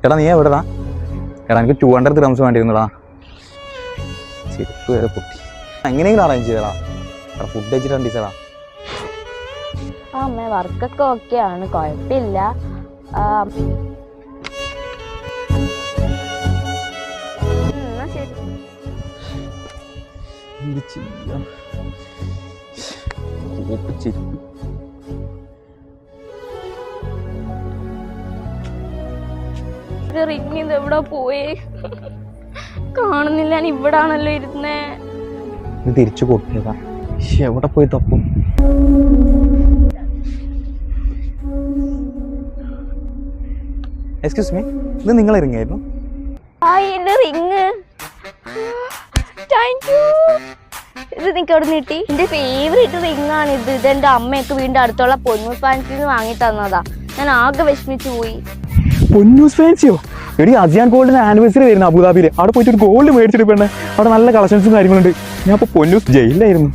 എടാ നീ എവിടെടാ? എടാ എനിക്ക് 200 dirhams വേണ്ടിയിരുന്നടാ. ചെരുപ്പ് വരെ പൊട്ടി. എങ്ങനെയെങ്കിലും അറേഞ്ച് ചെയ്തടാ. എടാ ഫുഡ് കഴിച്ചിട്ട് ടീച്ചറാ. ആ അമ്മ വർക്കൊക്കെ ഓക്കെയാണ്, കുഴപ്പമില്ല. എന്നാ ശരി. എന്ത് ചെയ്യാം? ചെരുപ്പ് റിങ് ഇത് എവിടെ പോയി കാണുന്നില്ല. ഞാൻ ഇവിടാണല്ലോ ഇരുന്നേ. ഇത് തിരിച്ചു കൊട്ടിയതാ. എവിടെ പോയി തപ്പും? എക്സ്ക്യൂസ് മീ, ഇത് നിങ്ങളെ റിങ്ങായിരുന്നു? എന്റെ റിങ്. Thank you. ഇത് നിനക്ക് എവിടെ കിട്ടി? എന്റെ ഫേവറേറ്റ് റിങ് ആണ് ഇത്. ഇതെന്റെ അമ്മയൊക്കെ വീണ്ടും അടുത്തുള്ള പൊന്നൂസ് ഫാൻസിൽ നിന്ന് വാങ്ങി തന്നതാ. ഞാൻ ആകെ വിഷമിച്ചു പോയി. പൊന്നൂസ് ഫാൻസിയോ? എടി അസിയാൻ ഗോൾഡിന് ആനിവേഴ്സറി വരുന്ന അബുദാബിയിൽ. അവിടെ പോയിട്ട് ഒരു ഗോൾഡ് മേടിച്ചിട്ട് പെണ്ണേ. അവിടെ നല്ല കളക്ഷൻസും കാര്യങ്ങളുണ്ട്. ഞാൻ അപ്പോൾ പൊന്നൂസ് ജയിലിലായിരുന്നു.